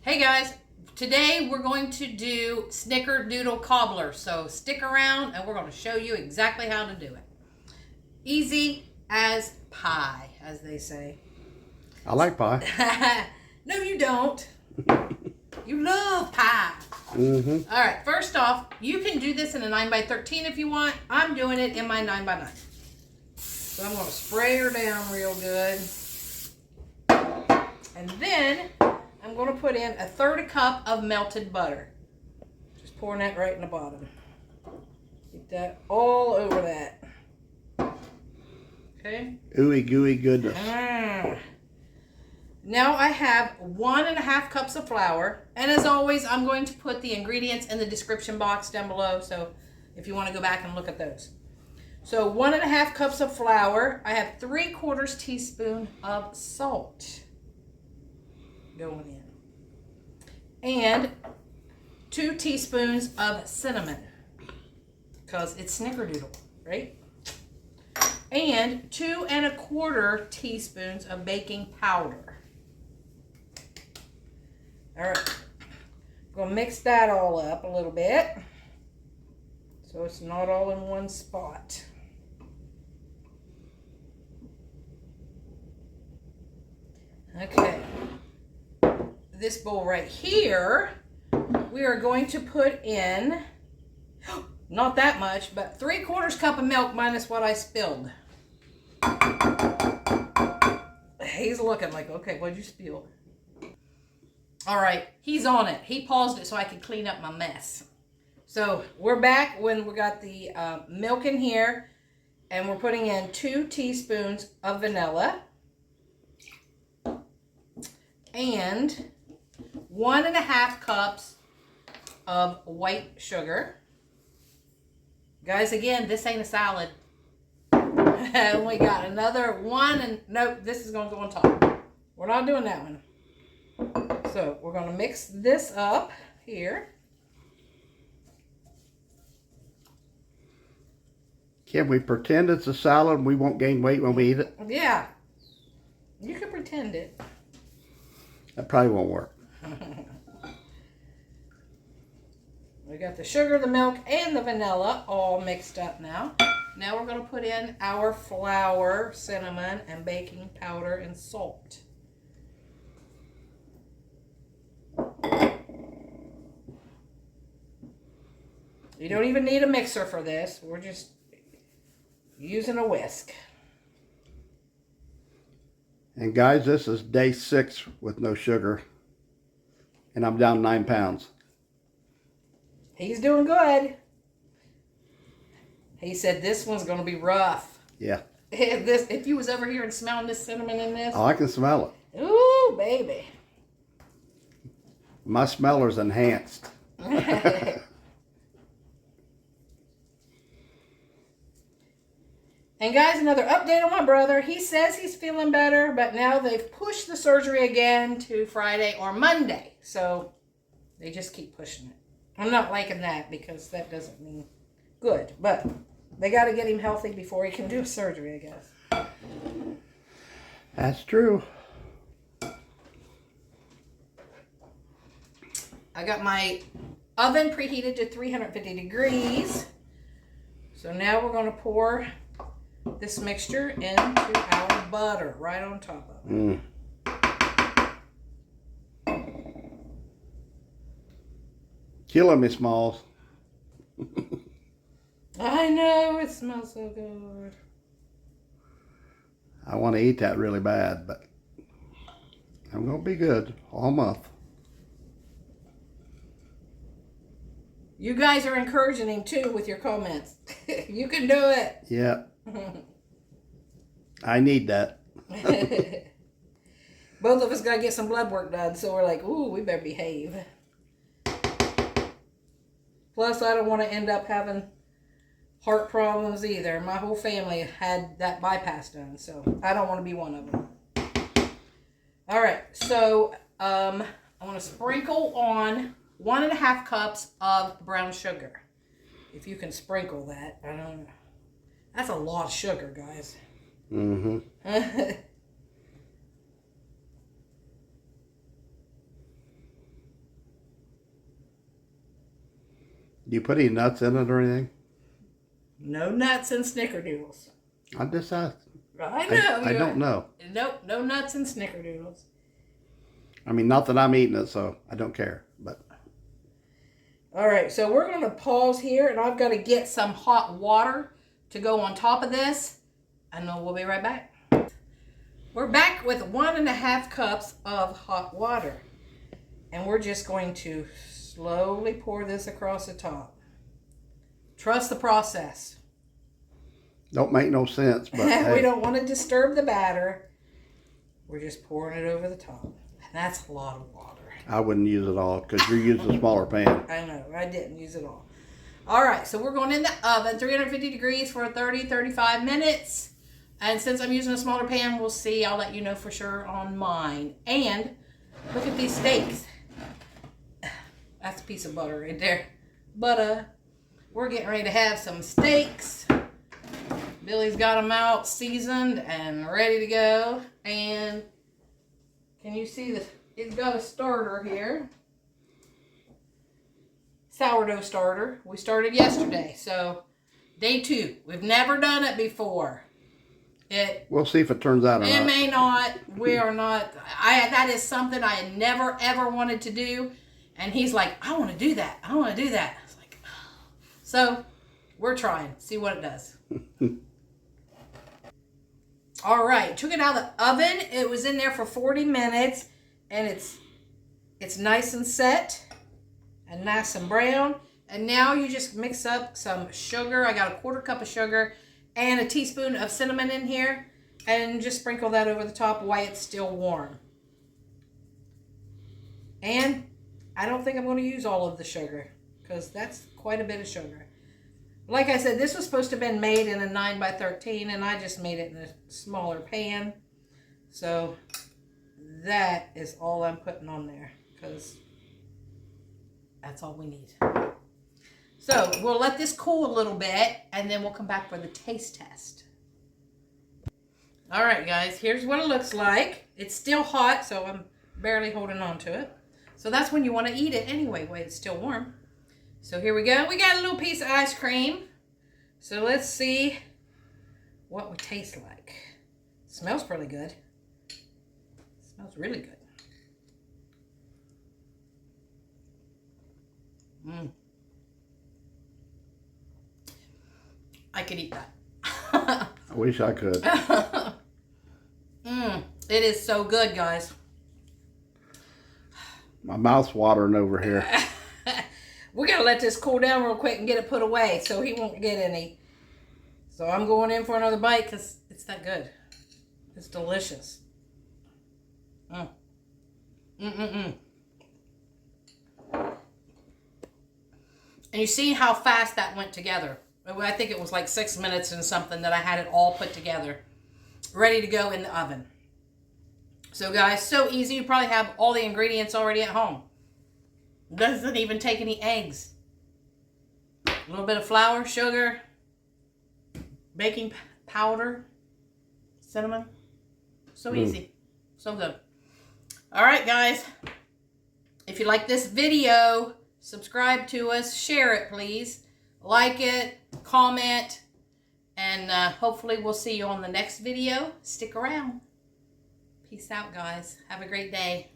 Hey guys, today we're going to do Snickerdoodle Cobbler. So stick around and we're going to show you exactly how to do it. Easy as pie, as they say. I like pie. No, you don't. You love pie. Mm-hmm. All right, first off, you can do this in a 9x13 if you want. I'm doing it in my 9x9. So I'm going to spray her down real good. And then I'm going to put in 1/3 cup of melted butter. Just pouring that right in the bottom. Get that all over that. Okay. Ooey gooey goodness. Now I have 1.5 cups of flour. And as always, I'm going to put the ingredients in the description box down below. So if you want to go back and look at those. So 1.5 cups of flour. I have 3/4 teaspoon of salt going in. And 2 teaspoons of cinnamon. Because it's Snickerdoodle, right? And 2¼ teaspoons of baking powder. All right. I'm going to mix that all up a little bit. So it's not all in one spot. Okay. This bowl right here, we are going to put in, not that much, but 3/4 cup of milk minus what I spilled. He's looking like, okay, what'd you spill? All right, he's on it. He paused it so I could clean up my mess. So we're back when we got the milk in here, and we're putting in 2 teaspoons of vanilla and 1.5 cups of white sugar. Guys, again, this ain't a salad. We got another one, and nope, this is going to go on top. We're not doing that one. So we're going to mix this up here. Can we pretend it's a salad and we won't gain weight when we eat it? Yeah. You can pretend it. That probably won't work. We got the sugar, the milk, and the vanilla all mixed up now. Now we're going to put in our flour, cinnamon, and baking powder and salt. You don't even need a mixer for this. We're just using a whisk. And guys, this is day 6 with no sugar. And I'm down 9 pounds. He's doing good. He said this one's going to be rough. Yeah. If you was over here and smelling this cinnamon in this. Oh, I can smell it. Ooh, baby. My smeller's enhanced. And guys, another update on my brother. He says he's feeling better, but now they've pushed the surgery again to Friday or Monday. So they just keep pushing it. I'm not liking that because that doesn't mean good. But they got to get him healthy before he can do surgery, I guess. That's true. I got my oven preheated to 350 degrees. So now we're going to pour this mixture into our butter right on top of it. Killing me, Smalls. I know, it smells so good. I want to eat that really bad, but I'm going to be good all month. You guys are encouraging him too with your comments. You can do it. Yeah. I need that. Both of us got to get some blood work done, so we're like, ooh, we better behave. Plus, I don't want to end up having heart problems either. My whole family had that bypass done, so I don't want to be one of them. All right, so I want to sprinkle on 1.5 cups of brown sugar. If you can sprinkle that, I don't know. That's a lot of sugar, guys. Mm-hmm. Do you put any nuts in it or anything? No nuts and Snickerdoodles. I just asked. I know. I don't know. Nope, no nuts and Snickerdoodles. I mean, not that I'm eating it, so I don't care. But all right, so we're going to pause here, and I've got to get some hot water to go on top of this, and then we'll be right back. We're back with 1.5 cups of hot water, and we're just going to slowly pour this across the top. Trust the process. don't make no sense. But hey, We don't want to disturb the batter. We're just pouring it over the top, and that's a lot of water. I wouldn't use it all because you're using a smaller pan. I know, I didn't use it all. All right, so we're going in the oven, 350 degrees for 30-35 minutes. And since I'm using a smaller pan, we'll see. I'll let you know for sure on mine. And look at these steaks. That's a piece of butter right there. Butter. We're getting ready to have some steaks. Billy's got them out seasoned and ready to go. And can you see this? He's got a starter here. Sourdough starter. We started yesterday, so day 2. We've never done it before. We'll see if it turns out or It not. may not. We are not. That is something I had never ever wanted to do, and he's like, I want to do that. I want to do that. I was like, oh. So we're trying. See what it does. All right, took it out of the oven. It was in there for 40 minutes, and it's nice and set and nice and brown. And now you just mix up some sugar. I got a 1/4 cup of sugar and a teaspoon of cinnamon in here, and just sprinkle that over the top while it's still warm. And I don't think I'm going to use all of the sugar because that's quite a bit of sugar. Like I said, this was supposed to have been made in a 9x13, and I just made it in a smaller pan. So that is all I'm putting on there because that's all we need. So we'll let this cool a little bit, and then we'll come back for the taste test. All right, guys, here's what it looks like. It's still hot, so I'm barely holding on to it. So that's when you want to eat it anyway, while it's still warm. So here we go. We got a little piece of ice cream. So let's see what we taste like. It smells pretty good. It smells really good. I could eat that. I wish I could. It is so good, guys. My mouth's watering over here. We're going to let this cool down real quick and get it put away so he won't get any. So I'm going in for another bite because it's that good. It's delicious. And you see how fast that went together. I think it was like 6 minutes and something that I had it all put together. Ready to go in the oven. So guys, so easy. You probably have all the ingredients already at home. Doesn't even take any eggs. A little bit of flour, sugar, baking powder, cinnamon. So easy. So good. All right, guys. If you like this video, subscribe to us. Share it, please. Like it, comment, and hopefully we'll see you on the next video. Stick around. Peace out, guys. Have a great day.